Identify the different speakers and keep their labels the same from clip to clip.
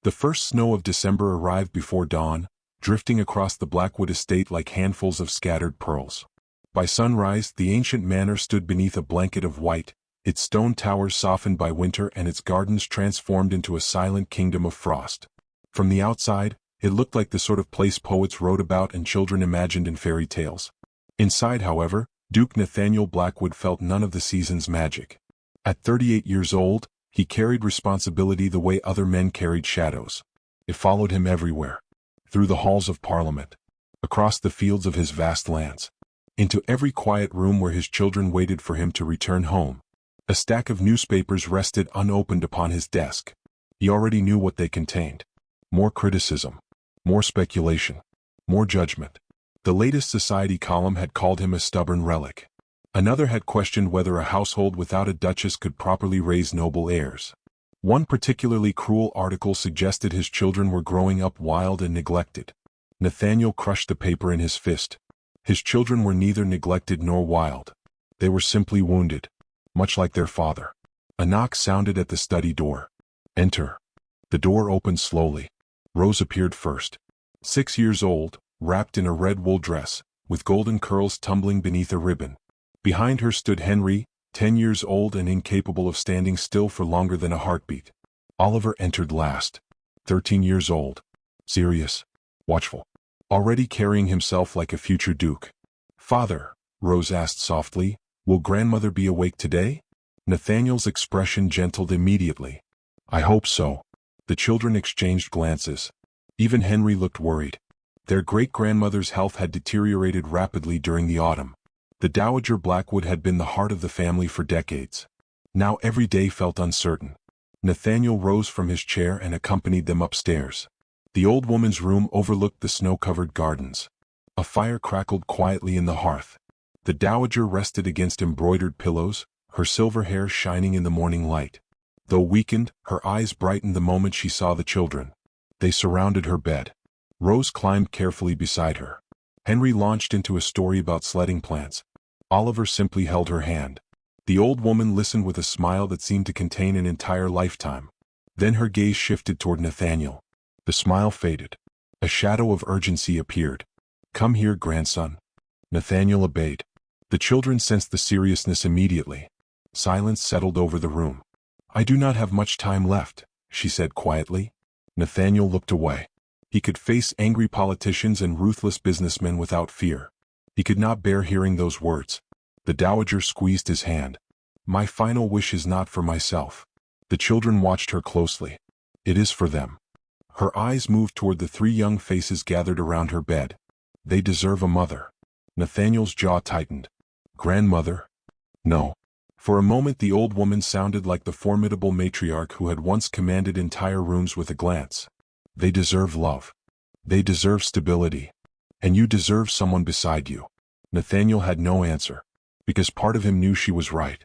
Speaker 1: The first snow of December arrived before dawn, drifting across the Blackwood estate like handfuls of scattered pearls. By sunrise, the ancient manor stood beneath a blanket of white, its stone towers softened by winter and its gardens transformed into a silent kingdom of frost. From the outside, it looked like the sort of place poets wrote about and children imagined in fairy tales. Inside, however, Duke Nathaniel Blackwood felt none of the season's magic. At 38 years old, he carried responsibility the way other men carried shadows. It followed him everywhere. Through the halls of Parliament, across the fields of his vast lands, into every quiet room where his children waited for him to return home. A stack of newspapers rested unopened upon his desk. He already knew what they contained. More criticism, more speculation, more judgment. The latest society column had called him a stubborn relic. Another had questioned whether a household without a duchess could properly raise noble heirs. One particularly cruel article suggested his children were growing up wild and neglected. Nathaniel crushed the paper in his fist. His children were neither neglected nor wild. They were simply wounded, much like their father. A knock sounded at the study door. "Enter." The door opened slowly. Rose appeared first. 6 years old, wrapped in a red wool dress, with golden curls tumbling beneath a ribbon. Behind her stood Henry, 10 years old and incapable of standing still for longer than a heartbeat. Oliver entered last. 13 years old. Serious, watchful, already carrying himself like a future duke. "Father," Rose asked softly, "will grandmother be awake today?" Nathaniel's expression gentled immediately. "I hope so." The children exchanged glances. Even Henry looked worried. Their great-grandmother's health had deteriorated rapidly during the autumn. The Dowager Blackwood had been the heart of the family for decades. Now every day felt uncertain. Nathaniel rose from his chair and accompanied them upstairs. The old woman's room overlooked the snow-covered gardens. A fire crackled quietly in the hearth. The dowager rested against embroidered pillows, her silver hair shining in the morning light. Though weakened, her eyes brightened the moment she saw the children. They surrounded her bed. Rose climbed carefully beside her. Henry launched into a story about sledding plans. Oliver simply held her hand. The old woman listened with a smile that seemed to contain an entire lifetime. Then her gaze shifted toward Nathaniel. The smile faded. A shadow of urgency appeared. "Come here, grandson." Nathaniel obeyed. The children sensed the seriousness immediately. Silence settled over the room. "I do not have much time left," she said quietly. Nathaniel looked away. He could face angry politicians and ruthless businessmen without fear. He could not bear hearing those words. The dowager squeezed his hand. "My final wish is not for myself." The children watched her closely. "It is for them." Her eyes moved toward the 3 young faces gathered around her bed. "They deserve a mother." Nathaniel's jaw tightened. "Grandmother?" "No." For a moment the old woman sounded like the formidable matriarch who had once commanded entire rooms with a glance. "They deserve love. They deserve stability. And you deserve someone beside you." Nathaniel had no answer, because part of him knew she was right.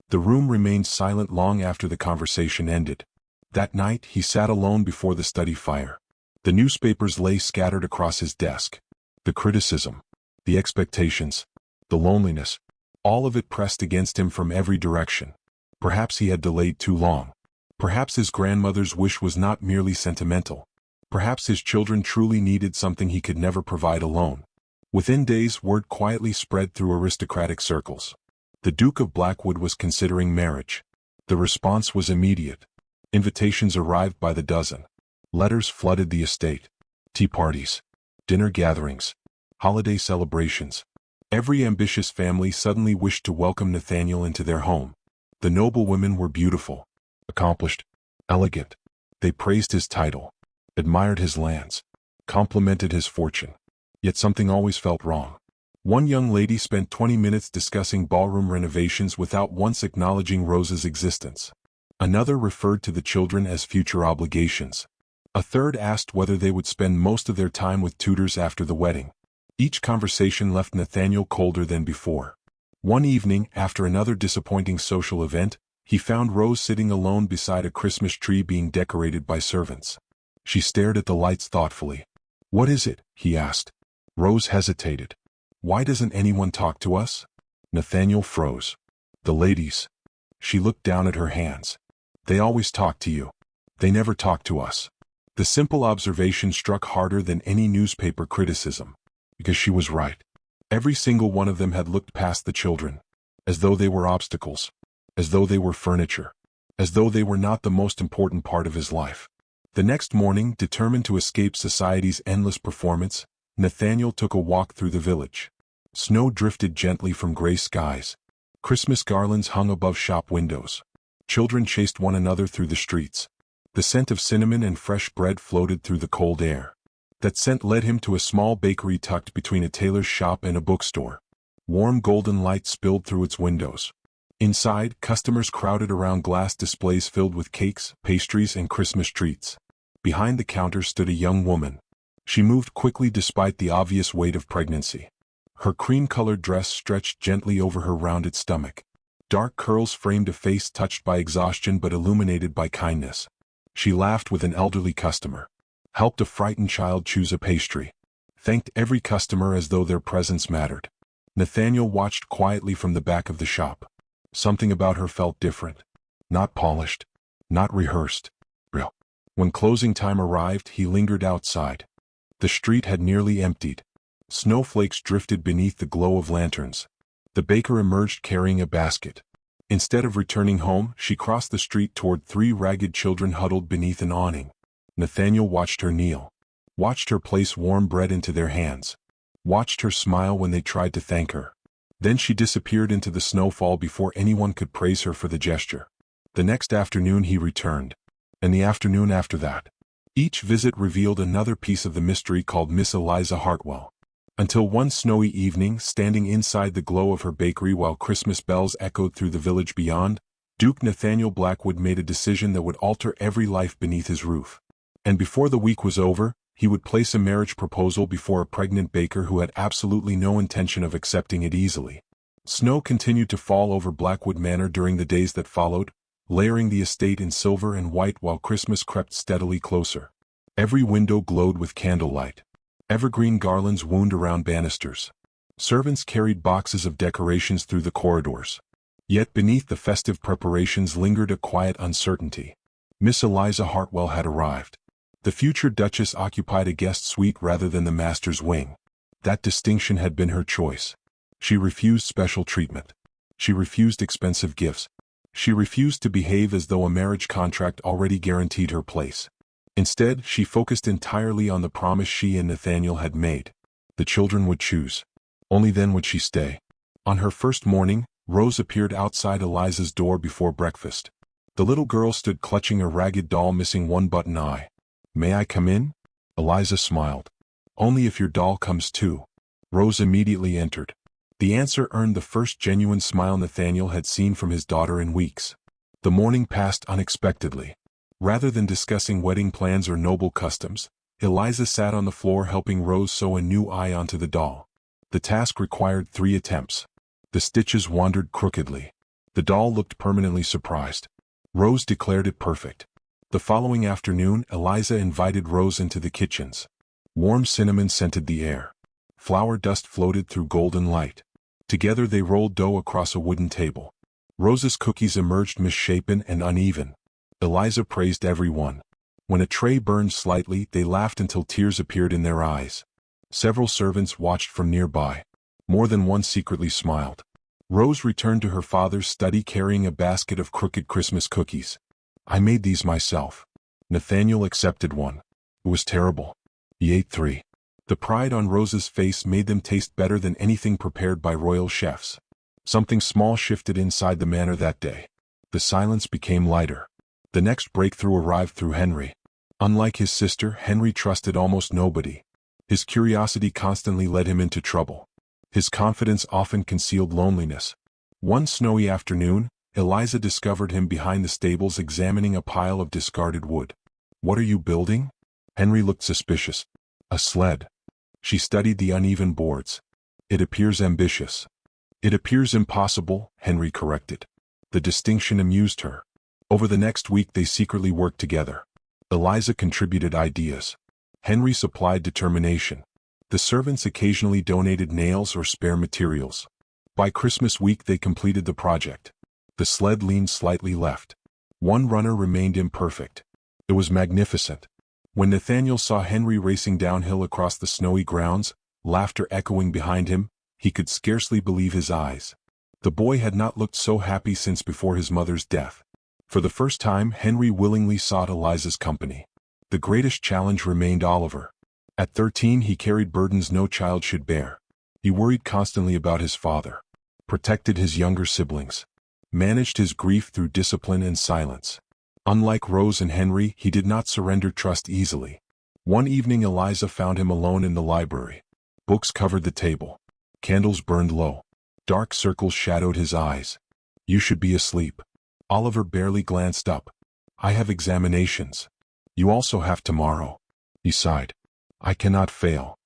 Speaker 1: The room remained silent long after the conversation ended. That night he sat alone before the study fire. The newspapers lay scattered across his desk. The criticism, the expectations, the loneliness, all of it pressed against him from every direction. Perhaps he had delayed too long. Perhaps his grandmother's wish was not merely sentimental. Perhaps his children truly needed something he could never provide alone. Within days, word quietly spread through aristocratic circles. The Duke of Blackwood was considering marriage. The response was immediate. Invitations arrived by the dozen. Letters flooded the estate. Tea parties, dinner gatherings, holiday celebrations. Every ambitious family suddenly wished to welcome Nathaniel into their home. The noblewomen were beautiful, accomplished, elegant. They praised his title, admired his lands, complimented his fortune. Yet something always felt wrong. One young lady spent 20 minutes discussing ballroom renovations without once acknowledging Rose's existence. Another referred to the children as future obligations. A third asked whether they would spend most of their time with tutors after the wedding. Each conversation left Nathaniel colder than before. One evening, after another disappointing social event, he found Rose sitting alone beside a Christmas tree being decorated by servants. She stared at the lights thoughtfully. "What is it?" he asked. Rose hesitated. "Why doesn't anyone talk to us?" Nathaniel froze. "The ladies." She looked down at her hands. "They always talk to you. They never talk to us." The simple observation struck harder than any newspaper criticism, because she was right. Every single one of them had looked past the children, as though they were obstacles, as though they were furniture, as though they were not the most important part of his life. The next morning, determined to escape society's endless performance, Nathaniel took a walk through the village. Snow drifted gently from gray skies. Christmas garlands hung above shop windows. Children chased one another through the streets. The scent of cinnamon and fresh bread floated through the cold air. That scent led him to a small bakery tucked between a tailor's shop and a bookstore. Warm golden light spilled through its windows. Inside, customers crowded around glass displays filled with cakes, pastries, and Christmas treats. Behind the counter stood a young woman. She moved quickly despite the obvious weight of pregnancy. Her cream-colored dress stretched gently over her rounded stomach. Dark curls framed a face touched by exhaustion but illuminated by kindness. She laughed with an elderly customer, helped a frightened child choose a pastry, thanked every customer as though their presence mattered. Nathaniel watched quietly from the back of the shop. Something about her felt different. Not polished, not rehearsed, real. When closing time arrived, he lingered outside. The street had nearly emptied. Snowflakes drifted beneath the glow of lanterns. The baker emerged carrying a basket. Instead of returning home, she crossed the street toward 3 ragged children huddled beneath an awning. Nathaniel watched her kneel, watched her place warm bread into their hands, watched her smile when they tried to thank her. Then she disappeared into the snowfall before anyone could praise her for the gesture. The next afternoon he returned, and the afternoon after that. Each visit revealed another piece of the mystery called Miss Eliza Hartwell. Until one snowy evening, standing inside the glow of her bakery while Christmas bells echoed through the village beyond, Duke Nathaniel Blackwood made a decision that would alter every life beneath his roof. And before the week was over, he would place a marriage proposal before a pregnant baker who had absolutely no intention of accepting it easily. Snow continued to fall over Blackwood Manor during the days that followed, layering the estate in silver and white while Christmas crept steadily closer. Every window glowed with candlelight. Evergreen garlands wound around banisters. Servants carried boxes of decorations through the corridors. Yet beneath the festive preparations lingered a quiet uncertainty. Miss Eliza Hartwell had arrived. The future Duchess occupied a guest suite rather than the master's wing. That distinction had been her choice. She refused special treatment. She refused expensive gifts. She refused to behave as though a marriage contract already guaranteed her place. Instead, she focused entirely on the promise she and Nathaniel had made. The children would choose. Only then would she stay. On her first morning, Rose appeared outside Eliza's door before breakfast. The little girl stood clutching a ragged doll missing one button eye. "May I come in?" Eliza smiled. "Only if your doll comes too." Rose immediately entered. The answer earned the first genuine smile Nathaniel had seen from his daughter in weeks. The morning passed unexpectedly. Rather than discussing wedding plans or noble customs, Eliza sat on the floor helping Rose sew a new eye onto the doll. The task required 3 attempts. The stitches wandered crookedly. The doll looked permanently surprised. Rose declared it perfect. The following afternoon, Eliza invited Rose into the kitchens. Warm cinnamon scented the air. Flour dust floated through golden light. Together they rolled dough across a wooden table. Rose's cookies emerged misshapen and uneven. Eliza praised every one. When a tray burned slightly, they laughed until tears appeared in their eyes. Several servants watched from nearby. More than one secretly smiled. Rose returned to her father's study carrying a basket of crooked Christmas cookies. "I made these myself." Nathaniel accepted one. It was terrible. He ate 3. The pride on Rose's face made them taste better than anything prepared by royal chefs. Something small shifted inside the manor that day. The silence became lighter. The next breakthrough arrived through Henry. Unlike his sister, Henry trusted almost nobody. His curiosity constantly led him into trouble. His confidence often concealed loneliness. One snowy afternoon, Eliza discovered him behind the stables examining a pile of discarded wood. "What are you building?" Henry looked suspicious. "A sled." She studied the uneven boards. "It appears ambitious." "It appears impossible," Henry corrected. The distinction amused her. Over the next week they secretly worked together. Eliza contributed ideas. Henry supplied determination. The servants occasionally donated nails or spare materials. By Christmas week they completed the project. The sled leaned slightly left. One runner remained imperfect. It was magnificent. When Nathaniel saw Henry racing downhill across the snowy grounds, laughter echoing behind him, he could scarcely believe his eyes. The boy had not looked so happy since before his mother's death. For the first time, Henry willingly sought Eliza's company. The greatest challenge remained Oliver. At 13, he carried burdens no child should bear. He worried constantly about his father, protected his younger siblings, managed his grief through discipline and silence. Unlike Rose and Henry, he did not surrender trust easily. One evening Eliza found him alone in the library. Books covered the table. Candles burned low. Dark circles shadowed his eyes. "You should be asleep." Oliver barely glanced up. "I have examinations." "You also have tomorrow." He sighed. "I cannot fail."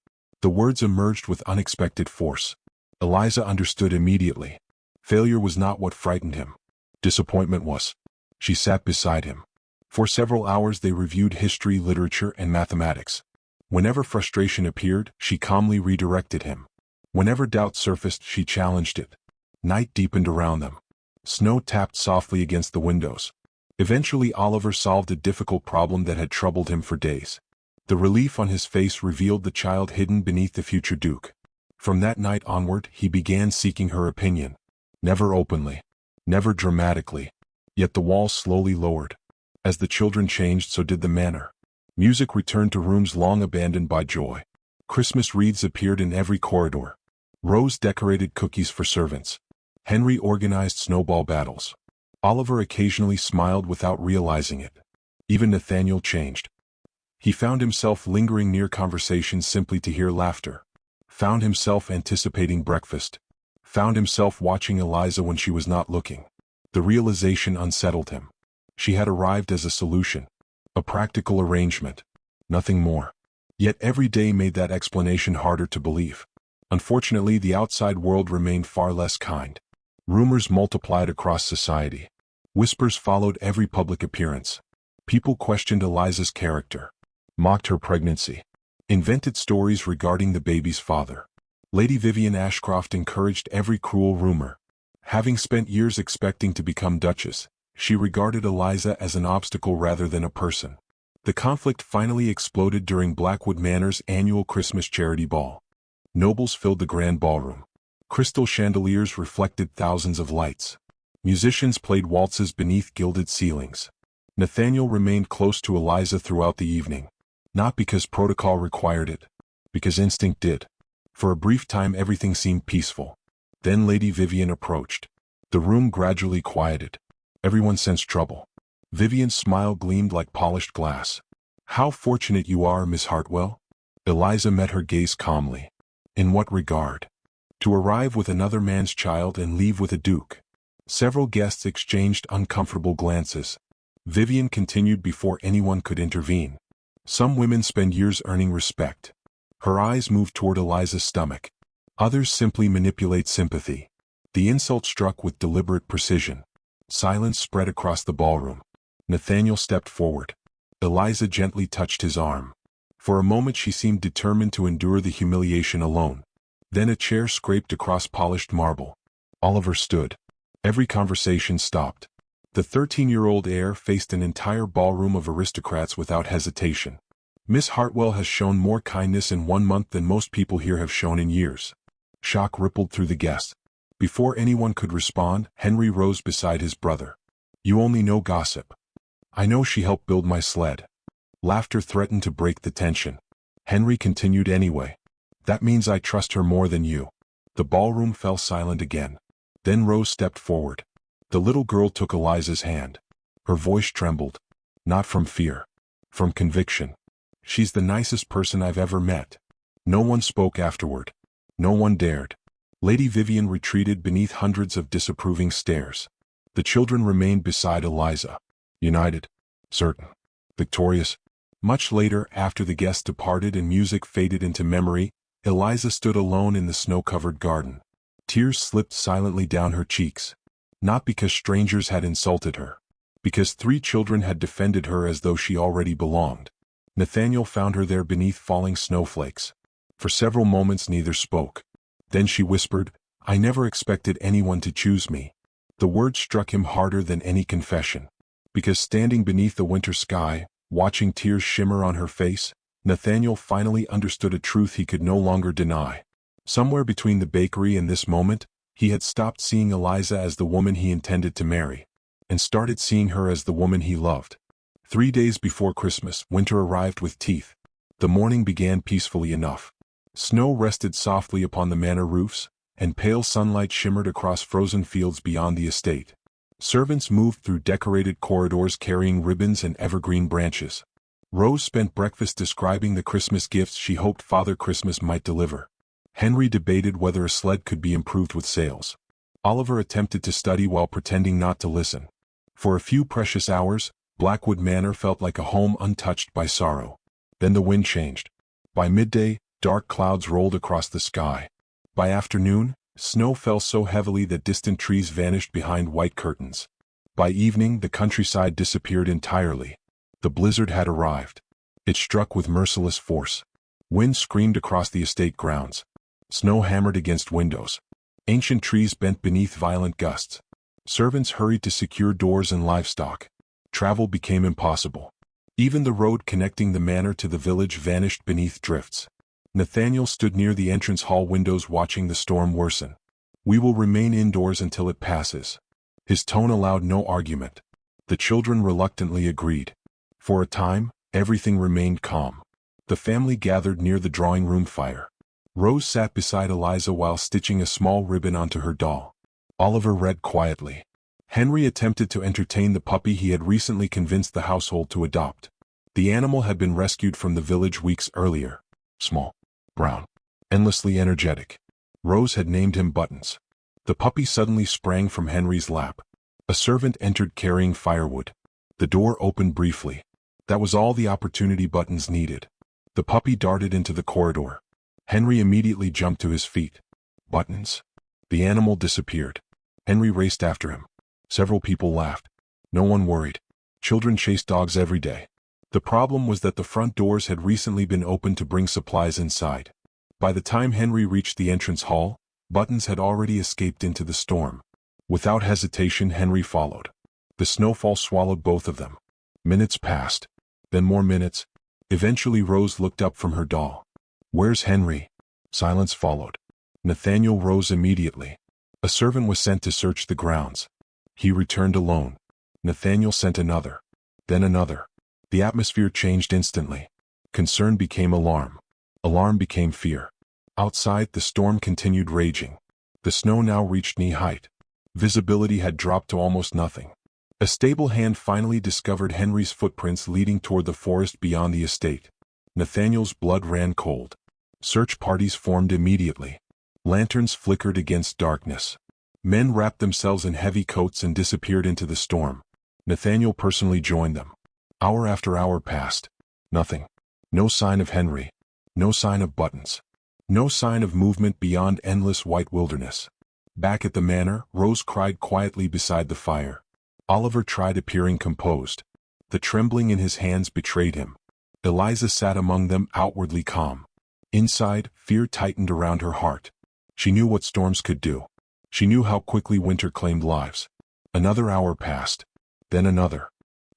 Speaker 1: The words emerged with unexpected force. Eliza understood immediately. Failure was not what frightened him. Disappointment was. She sat beside him. For several hours they reviewed history, literature, and mathematics. Whenever frustration appeared, she calmly redirected him. Whenever doubt surfaced, she challenged it. Night deepened around them. Snow tapped softly against the windows. Eventually Oliver solved a difficult problem that had troubled him for days. The relief on his face revealed the child hidden beneath the future Duke. From that night onward, he began seeking her opinion. Never openly. Never dramatically. Yet the walls slowly lowered. As the children changed, so did the manor. Music returned to rooms long abandoned by joy. Christmas wreaths appeared in every corridor. Rose decorated cookies for servants. Henry organized snowball battles. Oliver occasionally smiled without realizing it. Even Nathaniel changed. He found himself lingering near conversations simply to hear laughter. Found himself anticipating breakfast. Found himself watching Eliza when she was not looking. The realization unsettled him. She had arrived as a solution. A practical arrangement. Nothing more. Yet every day made that explanation harder to believe. Unfortunately, the outside world remained far less kind. Rumors multiplied across society. Whispers followed every public appearance. People questioned Eliza's character, mocked her pregnancy, invented stories regarding the baby's father. Lady Vivian Ashcroft encouraged every cruel rumor. Having spent years expecting to become Duchess, she regarded Eliza as an obstacle rather than a person. The conflict finally exploded during Blackwood Manor's annual Christmas charity ball. Nobles filled the grand ballroom. Crystal chandeliers reflected thousands of lights. Musicians played waltzes beneath gilded ceilings. Nathaniel remained close to Eliza throughout the evening. Not because protocol required it, because instinct did. For a brief time everything seemed peaceful. Then Lady Vivian approached. The room gradually quieted. Everyone sensed trouble. Vivian's smile gleamed like polished glass. "How fortunate you are, Miss Hartwell." Eliza met her gaze calmly. "In what regard?" "To arrive with another man's child and leave with a duke." Several guests exchanged uncomfortable glances. Vivian continued before anyone could intervene. "Some women spend years earning respect." Her eyes moved toward Eliza's stomach. "Others simply manipulate sympathy." The insult struck with deliberate precision. Silence spread across the ballroom. Nathaniel stepped forward. Eliza gently touched his arm. For a moment she seemed determined to endure the humiliation alone. Then a chair scraped across polished marble. Oliver stood. Every conversation stopped. The 13-year-old heir faced an entire ballroom of aristocrats without hesitation. "Miss Hartwell has shown more kindness in 1 month than most people here have shown in years." Shock rippled through the guests. Before anyone could respond, Henry rose beside his brother. "You only know gossip." "I know she helped build my sled." Laughter threatened to break the tension. Henry continued anyway. "That means I trust her more than you." The ballroom fell silent again. Then Rose stepped forward. The little girl took Eliza's hand. Her voice trembled. Not from fear. From conviction. "She's the nicest person I've ever met." No one spoke afterward. No one dared. Lady Vivian retreated beneath hundreds of disapproving stares. The children remained beside Eliza. United. Certain. Victorious. Much later, after the guests departed and music faded into memory, Eliza stood alone in the snow-covered garden. Tears slipped silently down her cheeks. Not because strangers had insulted her. Because 3 children had defended her as though she already belonged. Nathaniel found her there beneath falling snowflakes. For several moments neither spoke. Then she whispered, "I never expected anyone to choose me." The word struck him harder than any confession. Because standing beneath the winter sky, Watching tears shimmer on her face, Nathaniel finally understood a truth he could no longer deny. Somewhere between the bakery and this moment, he had stopped seeing Eliza as the woman he intended to marry, and started seeing her as the woman he loved. 3 days before Christmas, winter arrived with teeth. The morning began peacefully enough. Snow rested softly upon the manor roofs, and pale sunlight shimmered across frozen fields beyond the estate. Servants moved through decorated corridors carrying ribbons and evergreen branches. Rose spent breakfast describing the Christmas gifts she hoped Father Christmas might deliver. Henry debated whether a sled could be improved with sails. Oliver attempted to study while pretending not to listen. For a few precious hours, Blackwood Manor felt like a home untouched by sorrow. Then the wind changed. By midday, dark clouds rolled across the sky. By afternoon, snow fell so heavily that distant trees vanished behind white curtains. By evening, the countryside disappeared entirely. The blizzard had arrived. It struck with merciless force. Wind screamed across the estate grounds. Snow hammered against windows. Ancient trees bent beneath violent gusts. Servants hurried to secure doors and livestock. Travel became impossible. Even the road connecting the manor to the village vanished beneath drifts. Nathaniel stood near the entrance hall windows watching the storm worsen. "We will remain indoors until it passes." His tone allowed no argument. The children reluctantly agreed. For a time, everything remained calm. The family gathered near the drawing-room fire. Rose sat beside Eliza while stitching a small ribbon onto her doll. Oliver read quietly. Henry attempted to entertain the puppy he had recently convinced the household to adopt. The animal had been rescued from the village weeks earlier. Small, brown, endlessly energetic. Rose had named him Buttons. The puppy suddenly sprang from Henry's lap. A servant entered carrying firewood. The door opened briefly. That was all the opportunity Buttons needed. The puppy darted into the corridor. Henry immediately jumped to his feet. "Buttons?" The animal disappeared. Henry raced after him. Several people laughed. No one worried. Children chased dogs every day. The problem was that the front doors had recently been opened to bring supplies inside. By the time Henry reached the entrance hall, Buttons had already escaped into the storm. Without hesitation, Henry followed. The snowfall swallowed both of them. Minutes passed. Then more minutes. Eventually Rose looked up from her doll. "Where's Henry?" Silence followed. Nathaniel rose immediately. A servant was sent to search the grounds. He returned alone. Nathaniel sent another. Then another. The atmosphere changed instantly. Concern became alarm. Alarm became fear. Outside, the storm continued raging. The snow now reached knee-height. Visibility had dropped to almost nothing. A stable hand finally discovered Henry's footprints leading toward the forest beyond the estate. Nathaniel's blood ran cold. Search parties formed immediately. Lanterns flickered against darkness. Men wrapped themselves in heavy coats and disappeared into the storm. Nathaniel personally joined them. Hour after hour passed. Nothing. No sign of Henry. No sign of Buttons. No sign of movement beyond endless white wilderness. Back at the manor, Rose cried quietly beside the fire. Oliver tried appearing composed. The trembling in his hands betrayed him. Eliza sat among them, outwardly calm. Inside, fear tightened around her heart. She knew what storms could do. She knew how quickly winter claimed lives. Another hour passed. Then another.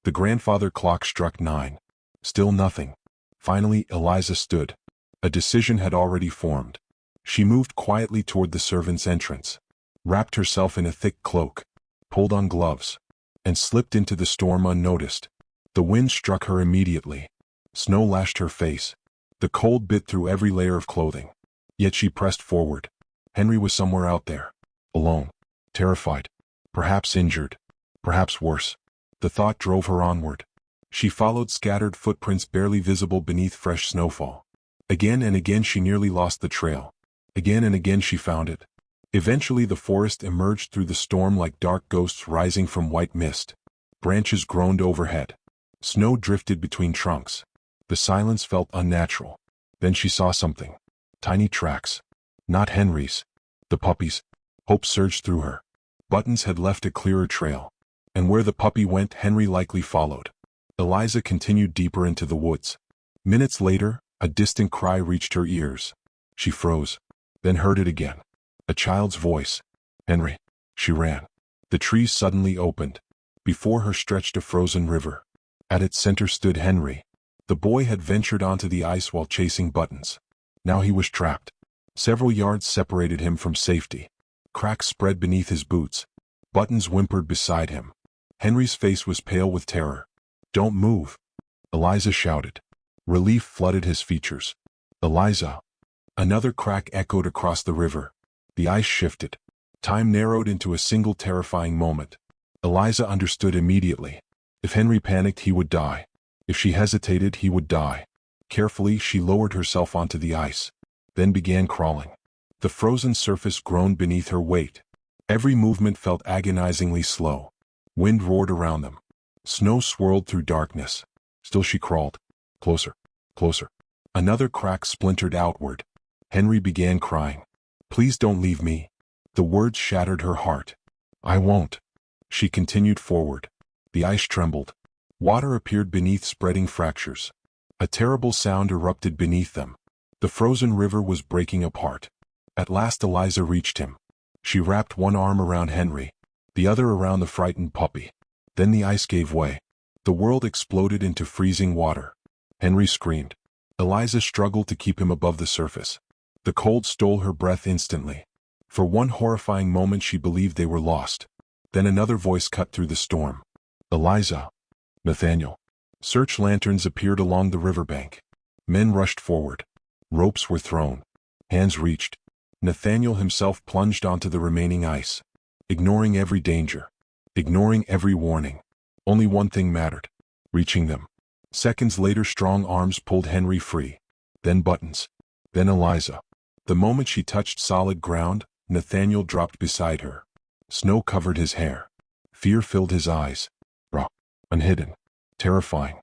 Speaker 1: The grandfather clock struck 9. Still nothing. Finally, Eliza stood. A decision had already formed. She moved quietly toward the servants' entrance, wrapped herself in a thick cloak, pulled on gloves, and slipped into the storm unnoticed. The wind struck her immediately. Snow lashed her face. The cold bit through every layer of clothing. Yet she pressed forward. Henry was somewhere out there. Alone. Terrified. Perhaps injured. Perhaps worse. The thought drove her onward. She followed scattered footprints barely visible beneath fresh snowfall. Again and again she nearly lost the trail. Again and again she found it. Eventually the forest emerged through the storm like dark ghosts rising from white mist. Branches groaned overhead. Snow drifted between trunks. The silence felt unnatural. Then she saw something. Tiny tracks. Not Henry's. The puppy's. Hope surged through her. Buttons had left a clearer trail. And where the puppy went, Henry likely followed. Eliza continued deeper into the woods. Minutes later, a distant cry reached her ears. She froze. Then heard it again. A child's voice. "Henry." She ran. The trees suddenly opened. Before her stretched a frozen river. At its center stood Henry. The boy had ventured onto the ice while chasing Buttons. Now he was trapped. Several yards separated him from safety. Cracks spread beneath his boots. Buttons whimpered beside him. Henry's face was pale with terror. "Don't move," Eliza shouted. Relief flooded his features. "Eliza." Another crack echoed across the river. The ice shifted. Time narrowed into a single terrifying moment. Eliza understood immediately. If Henry panicked, he would die. If she hesitated, he would die. Carefully, she lowered herself onto the ice, then began crawling. The frozen surface groaned beneath her weight. Every movement felt agonizingly slow. Wind roared around them. Snow swirled through darkness. Still she crawled. Closer. Closer. Another crack splintered outward. Henry began crying. "Please don't leave me." The words shattered her heart. "I won't." She continued forward. The ice trembled. Water appeared beneath spreading fractures. A terrible sound erupted beneath them. The frozen river was breaking apart. At last Eliza reached him. She wrapped one arm around Henry, the other around the frightened puppy. Then the ice gave way. The world exploded into freezing water. Henry screamed. Eliza struggled to keep him above the surface. The cold stole her breath instantly. For one horrifying moment she believed they were lost. Then another voice cut through the storm. "Eliza." "Nathaniel." Search lanterns appeared along the riverbank. Men rushed forward. Ropes were thrown. Hands reached. Nathaniel himself plunged onto the remaining ice. Ignoring every danger. Ignoring every warning. Only one thing mattered. Reaching them. Seconds later strong arms pulled Henry free. Then Buttons. Then Eliza. The moment she touched solid ground, Nathaniel dropped beside her. Snow covered his hair. Fear filled his eyes. Raw. Unhidden. Terrifying.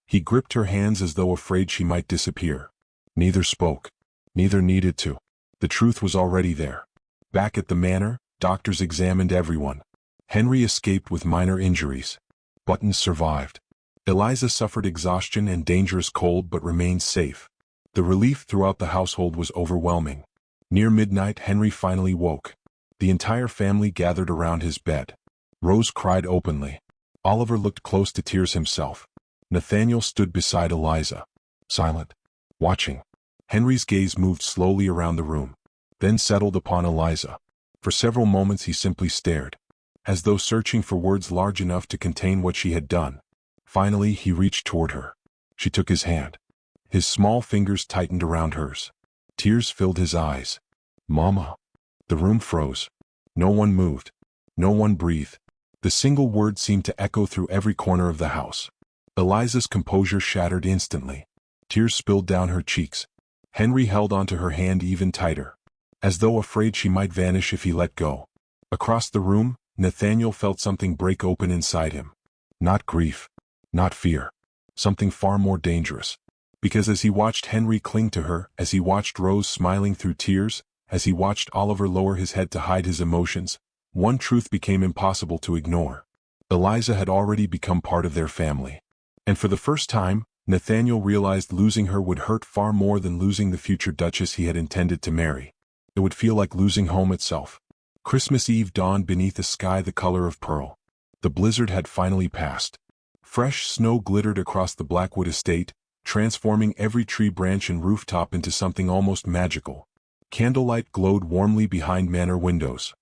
Speaker 1: He gripped her hands as though afraid she might disappear. Neither spoke. Neither needed to. The truth was already there. Back at the manor, doctors examined everyone. Henry escaped with minor injuries. Buttons survived. Eliza suffered exhaustion and dangerous cold but remained safe. The relief throughout the household was overwhelming. Near midnight, Henry finally woke. The entire family gathered around his bed. Rose cried openly. Oliver looked close to tears himself. Nathaniel stood beside Eliza. Silent. Watching. Henry's gaze moved slowly around the room, then settled upon Eliza. For several moments he simply stared, as though searching for words large enough to contain what she had done. Finally he reached toward her. She took his hand. His small fingers tightened around hers. Tears filled his eyes. "Mama." The room froze. No one moved. No one breathed. The single word seemed to echo through every corner of the house. Eliza's composure shattered instantly. Tears spilled down her cheeks. Henry held onto her hand even tighter, as though afraid she might vanish if he let go. Across the room, Nathaniel felt something break open inside him. Not grief. Not fear. Something far more dangerous. Because as he watched Henry cling to her, as he watched Rose smiling through tears, as he watched Oliver lower his head to hide his emotions, one truth became impossible to ignore. Eliza had already become part of their family. And for the first time, Nathaniel realized losing her would hurt far more than losing the future Duchess he had intended to marry. It would feel like losing home itself. Christmas Eve dawned beneath a sky the color of pearl. The blizzard had finally passed. Fresh snow glittered across the Blackwood estate, transforming every tree branch and rooftop into something almost magical. Candlelight glowed warmly behind manor windows.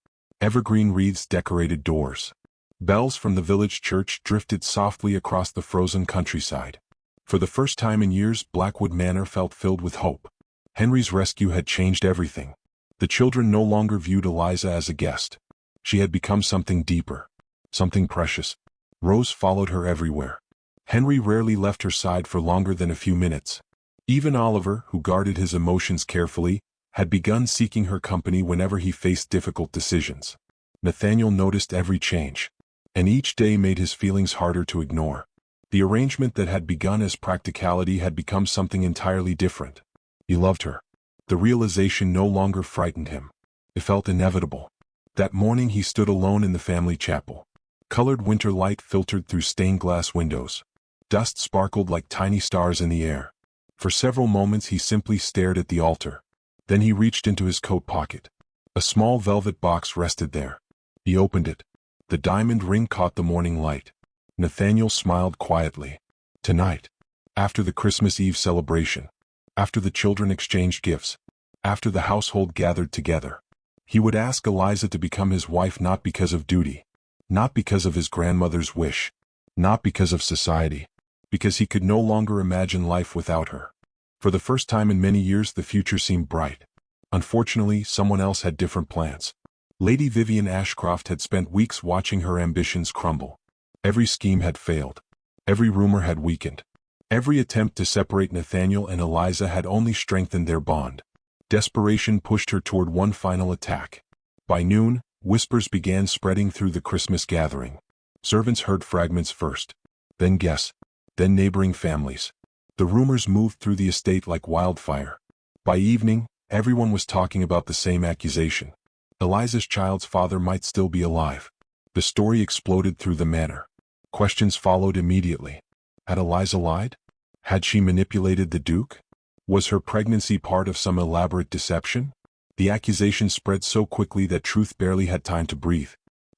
Speaker 1: Evergreen wreaths decorated doors. Bells from the village church drifted softly across the frozen countryside. For the first time in years, Blackwood Manor felt filled with hope. Henry's rescue had changed everything. The children no longer viewed Eliza as a guest. She had become something deeper. Something precious. Rose followed her everywhere. Henry rarely left her side for longer than a few minutes. Even Oliver, who guarded his emotions carefully, had begun seeking her company whenever he faced difficult decisions. Nathaniel noticed every change, and each day made his feelings harder to ignore. The arrangement that had begun as practicality had become something entirely different. He loved her. The realization no longer frightened him. It felt inevitable. That morning he stood alone in the family chapel. Colored winter light filtered through stained glass windows. Dust sparkled like tiny stars in the air. For several moments he simply stared at the altar. Then he reached into his coat pocket. A small velvet box rested there. He opened it. The diamond ring caught the morning light. Nathaniel smiled quietly. Tonight. After the Christmas Eve celebration. After the children exchanged gifts. After the household gathered together. He would ask Eliza to become his wife not because of duty. Not because of his grandmother's wish. Not because of society. Because he could no longer imagine life without her. For the first time in many years the future seemed bright. Unfortunately, someone else had different plans. Lady Vivian Ashcroft had spent weeks watching her ambitions crumble. Every scheme had failed. Every rumor had weakened. Every attempt to separate Nathaniel and Eliza had only strengthened their bond. Desperation pushed her toward one final attack. By noon, whispers began spreading through the Christmas gathering. Servants heard fragments first. Then guests. Then neighboring families. The rumors moved through the estate like wildfire. By evening, everyone was talking about the same accusation. Eliza's child's father might still be alive. The story exploded through the manor. Questions followed immediately. Had Eliza lied? Had she manipulated the Duke? Was her pregnancy part of some elaborate deception? The accusation spread so quickly that truth barely had time to breathe.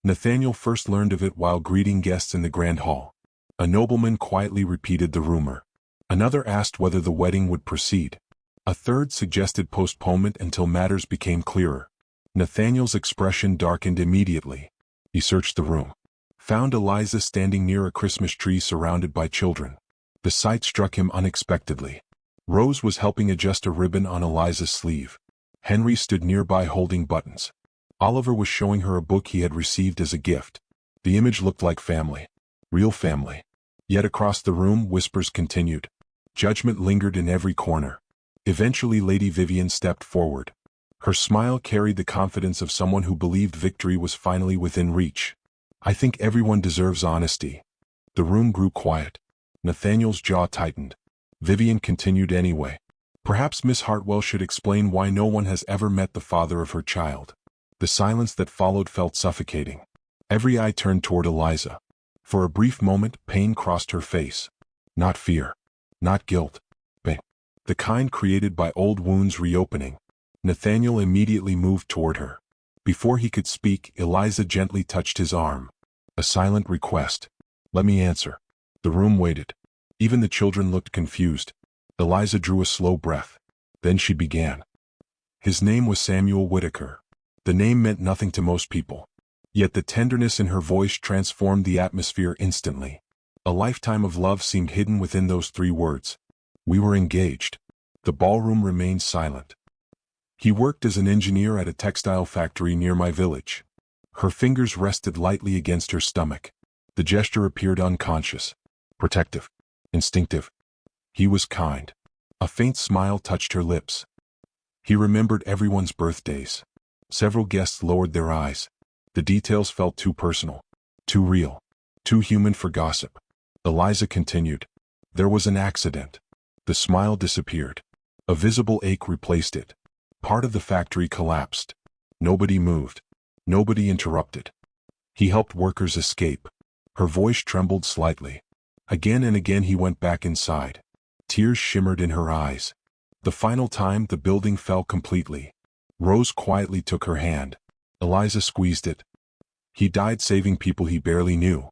Speaker 1: Nathaniel first learned of it while greeting guests in the grand hall. A nobleman quietly repeated the rumor. Another asked whether the wedding would proceed. A third suggested postponement until matters became clearer. Nathaniel's expression darkened immediately. He searched the room. Found Eliza standing near a Christmas tree surrounded by children. The sight struck him unexpectedly. Rose was helping adjust a ribbon on Eliza's sleeve. Henry stood nearby holding buttons. Oliver was showing her a book he had received as a gift. The image looked like family. Real family. Yet across the room whispers continued. Judgment lingered in every corner. Eventually Lady Vivian stepped forward. Her smile carried the confidence of someone who believed victory was finally within reach. I think everyone deserves honesty. The room grew quiet. Nathaniel's jaw tightened. Vivian continued anyway. Perhaps Miss Hartwell should explain why no one has ever met the father of her child. The silence that followed felt suffocating. Every eye turned toward Eliza. For a brief moment, pain crossed her face. Not fear. Not guilt. But the kind created by old wounds reopening. Nathaniel immediately moved toward her. Before he could speak, Eliza gently touched his arm. A silent request. Let me answer. The room waited. Even the children looked confused. Eliza drew a slow breath. Then she began. His name was Samuel Whitaker. The name meant nothing to most people. Yet the tenderness in her voice transformed the atmosphere instantly. A lifetime of love seemed hidden within those 3 words. We were engaged. The ballroom remained silent. He worked as an engineer at a textile factory near my village. Her fingers rested lightly against her stomach. The gesture appeared unconscious. Protective. Instinctive. He was kind. A faint smile touched her lips. He remembered everyone's birthdays. Several guests lowered their eyes. The details felt too personal. Too real. Too human for gossip. Eliza continued. There was an accident. The smile disappeared. A visible ache replaced it. Part of the factory collapsed. Nobody moved. Nobody interrupted. He helped workers escape. Her voice trembled slightly. Again and again he went back inside. Tears shimmered in her eyes. The final time the building fell completely. Rose quietly took her hand. Eliza squeezed it. He died saving people he barely knew.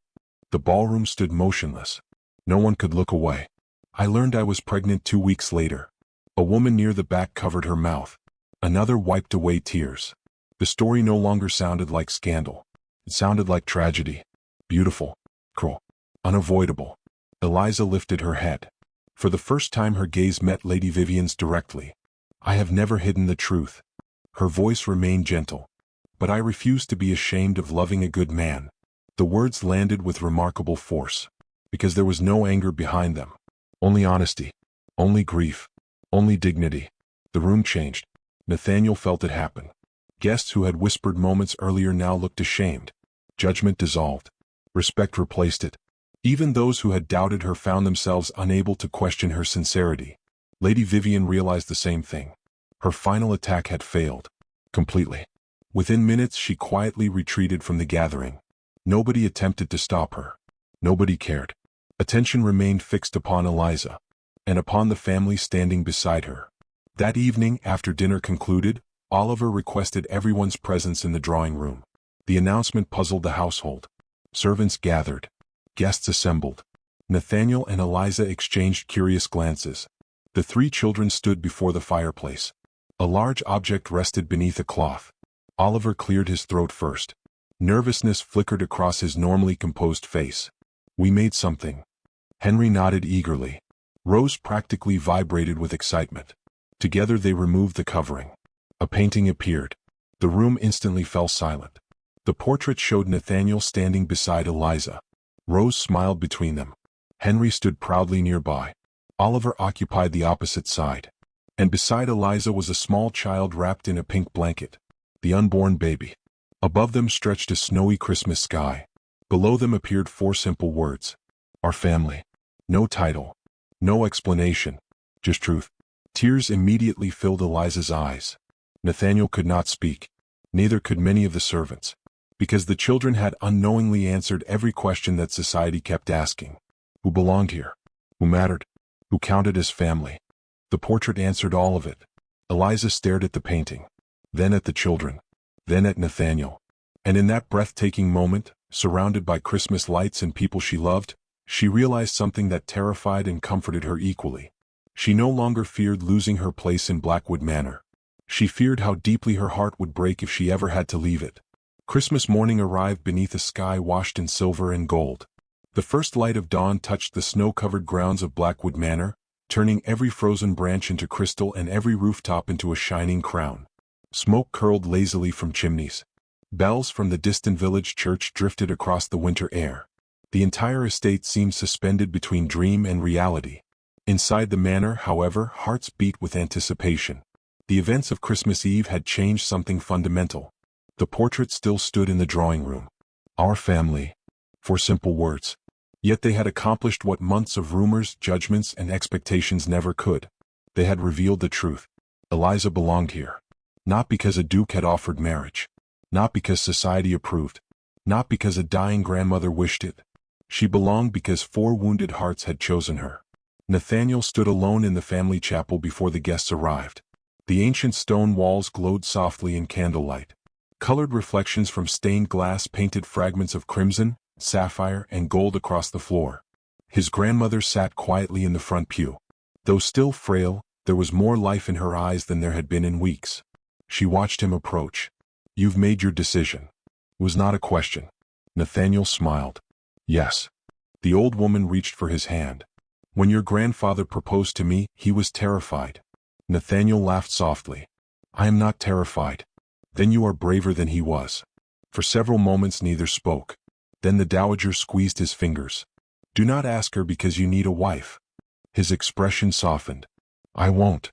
Speaker 1: The ballroom stood motionless. No one could look away. I learned I was pregnant 2 weeks later. A woman near the back covered her mouth. Another wiped away tears. The story no longer sounded like scandal. It sounded like tragedy. Beautiful. Cruel. Unavoidable. Eliza lifted her head. For the first time her gaze met Lady Vivian's directly. I have never hidden the truth. Her voice remained gentle. But I refuse to be ashamed of loving a good man. The words landed with remarkable force. Because there was no anger behind them. Only honesty. Only grief. Only dignity. The room changed. Nathaniel felt it happen. Guests who had whispered moments earlier now looked ashamed. Judgment dissolved. Respect replaced it. Even those who had doubted her found themselves unable to question her sincerity. Lady Vivian realized the same thing. Her final attack had failed. Completely. Within minutes she quietly retreated from the gathering. Nobody attempted to stop her. Nobody cared. Attention remained fixed upon Eliza. And upon the family standing beside her. That evening, after dinner concluded, Oliver requested everyone's presence in the drawing room. The announcement puzzled the household. Servants gathered. Guests assembled. Nathaniel and Eliza exchanged curious glances. The three children stood before the fireplace. A large object rested beneath a cloth. Oliver cleared his throat first. Nervousness flickered across his normally composed face. "We made something." Henry nodded eagerly. Rose practically vibrated with excitement. Together they removed the covering. A painting appeared. The room instantly fell silent. The portrait showed Nathaniel standing beside Eliza. Rose smiled between them. Henry stood proudly nearby. Oliver occupied the opposite side. And beside Eliza was a small child wrapped in a pink blanket. The unborn baby. Above them stretched a snowy Christmas sky. Below them appeared 4 simple words. Our family. No title. No explanation. Just truth. Tears immediately filled Eliza's eyes. Nathaniel could not speak. Neither could many of the servants. Because the children had unknowingly answered every question that society kept asking. Who belonged here? Who mattered? Who counted as family? The portrait answered all of it. Eliza stared at the painting. Then at the children. Then at Nathaniel. And in that breathtaking moment, surrounded by Christmas lights and people she loved, she realized something that terrified and comforted her equally. She no longer feared losing her place in Blackwood Manor. She feared how deeply her heart would break if she ever had to leave it. Christmas morning arrived beneath a sky washed in silver and gold. The first light of dawn touched the snow-covered grounds of Blackwood Manor, turning every frozen branch into crystal and every rooftop into a shining crown. Smoke curled lazily from chimneys. Bells from the distant village church drifted across the winter air. The entire estate seemed suspended between dream and reality. Inside the manor, however, hearts beat with anticipation. The events of Christmas Eve had changed something fundamental. The portrait still stood in the drawing room. Our family. 4 simple words. Yet they had accomplished what months of rumors, judgments, and expectations never could. They had revealed the truth. Eliza belonged here. Not because a duke had offered marriage. Not because society approved. Not because a dying grandmother wished it. She belonged because 4 wounded hearts had chosen her. Nathaniel stood alone in the family chapel before the guests arrived. The ancient stone walls glowed softly in candlelight. Colored reflections from stained glass painted fragments of crimson, sapphire, and gold across the floor. His grandmother sat quietly in the front pew. Though still frail, there was more life in her eyes than there had been in weeks. She watched him approach. "You've made your decision." It was not a question. Nathaniel smiled. "Yes." The old woman reached for his hand. "When your grandfather proposed to me, he was terrified." Nathaniel laughed softly. "I am not terrified." "Then you are braver than he was." For several moments neither spoke. Then the dowager squeezed his fingers. "Do not ask her because you need a wife." His expression softened. "I won't.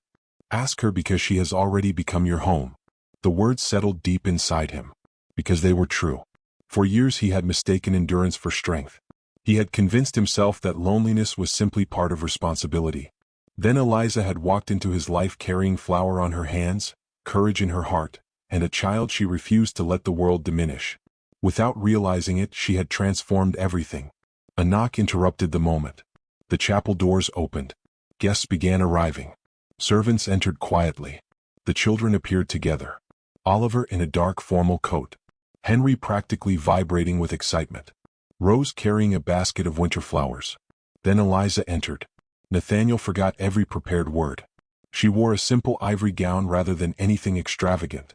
Speaker 1: Ask her because she has already become your home." The words settled deep inside him. Because they were true. For years he had mistaken endurance for strength. He had convinced himself that loneliness was simply part of responsibility. Then Eliza had walked into his life carrying flower on her hands, courage in her heart, and a child she refused to let the world diminish. Without realizing it, she had transformed everything. A knock interrupted the moment. The chapel doors opened. Guests began arriving. Servants entered quietly. The children appeared together. Oliver in a dark formal coat. Henry practically vibrating with excitement. Rose carrying a basket of winter flowers. Then Eliza entered. Nathaniel forgot every prepared word. She wore a simple ivory gown rather than anything extravagant.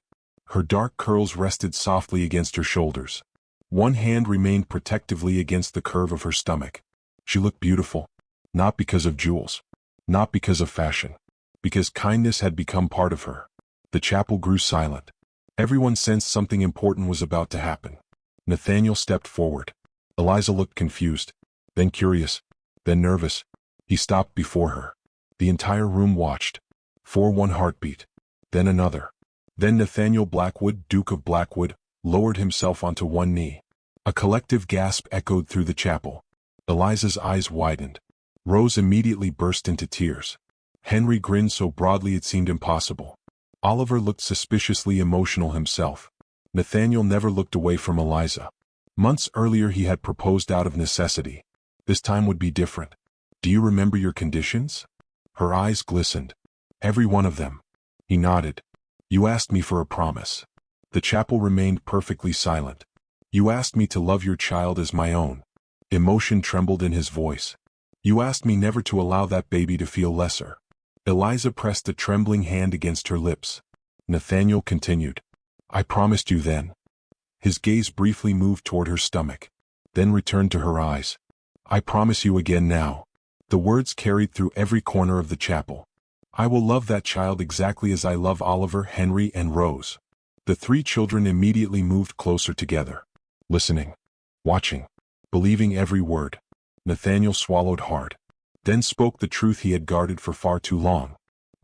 Speaker 1: Her dark curls rested softly against her shoulders. One hand remained protectively against the curve of her stomach. She looked beautiful. Not because of jewels. Not because of fashion. Because kindness had become part of her. The chapel grew silent. Everyone sensed something important was about to happen. Nathaniel stepped forward. Eliza looked confused, then curious, then nervous. He stopped before her. The entire room watched. For one heartbeat. Then another. Then Nathaniel Blackwood, Duke of Blackwood, lowered himself onto one knee. A collective gasp echoed through the chapel. Eliza's eyes widened. Rose immediately burst into tears. Henry grinned so broadly it seemed impossible. Oliver looked suspiciously emotional himself. Nathaniel never looked away from Eliza. Months earlier he had proposed out of necessity. This time would be different. "Do you remember your conditions?" Her eyes glistened. "Every one of them." He nodded. "You asked me for a promise." The chapel remained perfectly silent. "You asked me to love your child as my own." Emotion trembled in his voice. You asked me never to allow that baby to feel lesser. Eliza pressed a trembling hand against her lips. Nathaniel continued. I promised you then. His gaze briefly moved toward her stomach, then returned to her eyes. I promise you again now. The words carried through every corner of the chapel. I will love that child exactly as I love Oliver, Henry, and Rose. The three children immediately moved closer together. Listening, watching, believing every word. Nathaniel swallowed hard, then spoke the truth he had guarded for far too long.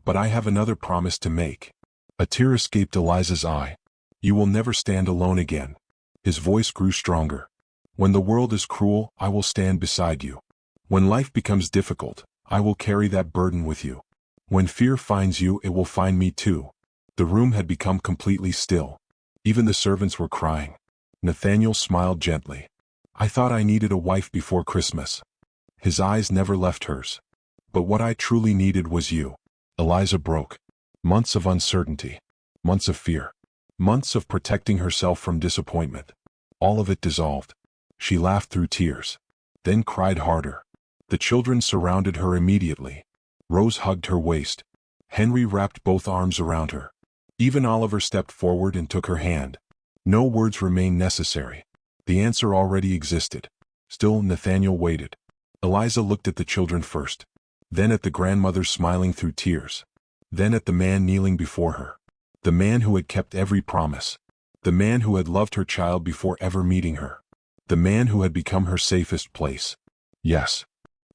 Speaker 1: But I have another promise to make. A tear escaped Eliza's eye. You will never stand alone again. His voice grew stronger. When the world is cruel, I will stand beside you. When life becomes difficult, I will carry that burden with you. When fear finds you, it will find me too. The room had become completely still. Even the servants were crying. Nathaniel smiled gently. I thought I needed a wife before Christmas. His eyes never left hers. But what I truly needed was you. Eliza broke. Months of uncertainty. Months of fear. Months of protecting herself from disappointment. All of it dissolved. She laughed through tears. Then cried harder. The children surrounded her immediately. Rose hugged her waist. Henry wrapped both arms around her. Even Oliver stepped forward and took her hand. No words remained necessary. The answer already existed. Still, Nathaniel waited. Eliza looked at the children first, then at the grandmother smiling through tears, then at the man kneeling before her. The man who had kept every promise. The man who had loved her child before ever meeting her. The man who had become her safest place. Yes.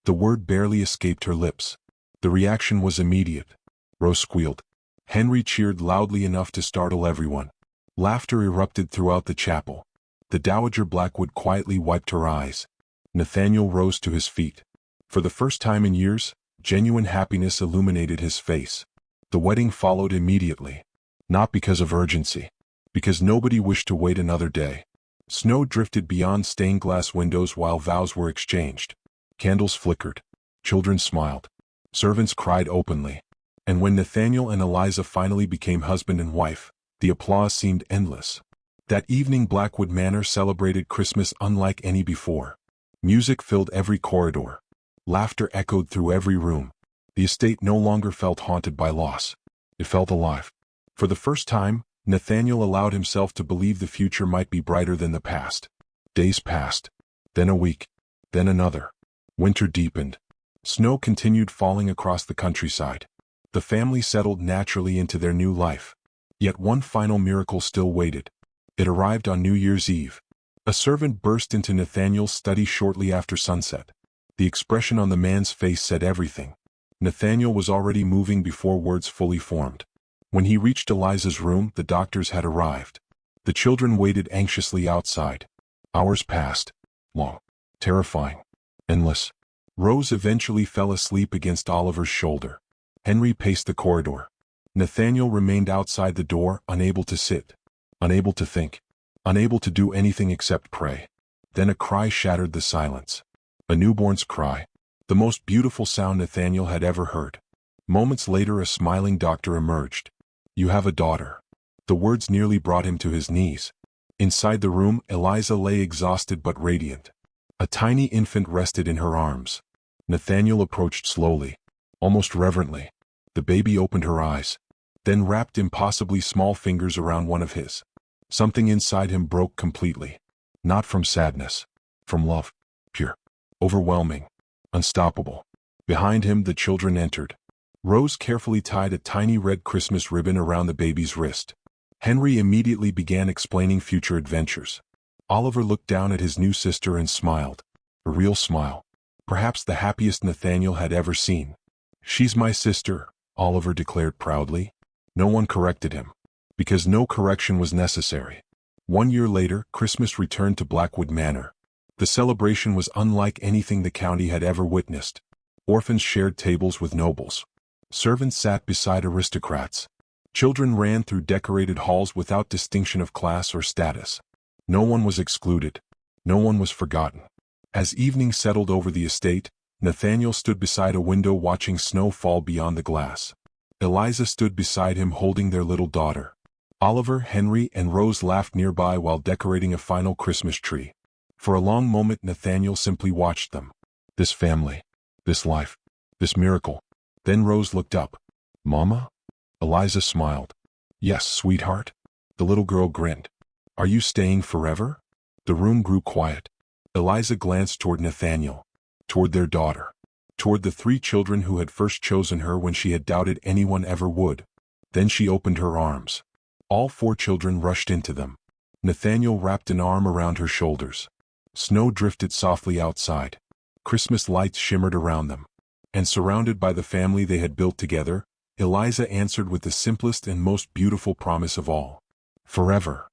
Speaker 1: The word barely escaped her lips. The reaction was immediate. Rose squealed. Henry cheered loudly enough to startle everyone. Laughter erupted throughout the chapel. The Dowager Blackwood quietly wiped her eyes. Nathaniel rose to his feet. For the first time in years, genuine happiness illuminated his face. The wedding followed immediately. Not because of urgency. Because nobody wished to wait another day. Snow drifted beyond stained glass windows while vows were exchanged. Candles flickered. Children smiled. Servants cried openly. And when Nathaniel and Eliza finally became husband and wife, the applause seemed endless. That evening Blackwood Manor celebrated Christmas unlike any before. Music filled every corridor. Laughter echoed through every room. The estate no longer felt haunted by loss. It felt alive. For the first time, Nathaniel allowed himself to believe the future might be brighter than the past. Days passed. Then a week. Then another. Winter deepened. Snow continued falling across the countryside. The family settled naturally into their new life. Yet one final miracle still waited. It arrived on New Year's Eve. A servant burst into Nathaniel's study shortly after sunset. The expression on the man's face said everything. Nathaniel was already moving before words fully formed. When he reached Eliza's room, the doctors had arrived. The children waited anxiously outside. Hours passed. Long. Terrifying. Endless. Rose eventually fell asleep against Oliver's shoulder. Henry paced the corridor. Nathaniel remained outside the door, unable to sit, unable to think, unable to do anything except pray. Then a cry shattered the silence. A newborn's cry. The most beautiful sound Nathaniel had ever heard. Moments later, a smiling doctor emerged. You have a daughter. The words nearly brought him to his knees. Inside the room, Eliza lay exhausted but radiant. A tiny infant rested in her arms. Nathaniel approached slowly, almost reverently. The baby opened her eyes, then wrapped impossibly small fingers around one of his. Something inside him broke completely. Not from sadness. From love. Pure. Overwhelming. Unstoppable. Behind him, the children entered. Rose carefully tied a tiny red Christmas ribbon around the baby's wrist. Henry immediately began explaining future adventures. Oliver looked down at his new sister and smiled. A real smile. Perhaps the happiest Nathaniel had ever seen. She's my sister, Oliver declared proudly. No one corrected him, because no correction was necessary. 1 year later, Christmas returned to Blackwood Manor. The celebration was unlike anything the county had ever witnessed. Orphans shared tables with nobles. Servants sat beside aristocrats. Children ran through decorated halls without distinction of class or status. No one was excluded. No one was forgotten. As evening settled over the estate, Nathaniel stood beside a window watching snow fall beyond the glass. Eliza stood beside him holding their little daughter. Oliver, Henry, and Rose laughed nearby while decorating a final Christmas tree. For a long moment Nathaniel simply watched them. This family. This life. This miracle. Then Rose looked up. "Mama?" Eliza smiled. "Yes, sweetheart." The little girl grinned. "Are you staying forever?" The room grew quiet. Eliza glanced toward Nathaniel. Toward their daughter. Toward the 3 children who had first chosen her when she had doubted anyone ever would. Then she opened her arms. All 4 children rushed into them. Nathaniel wrapped an arm around her shoulders. Snow drifted softly outside. Christmas lights shimmered around them. And surrounded by the family they had built together, Eliza answered with the simplest and most beautiful promise of all. "Forever."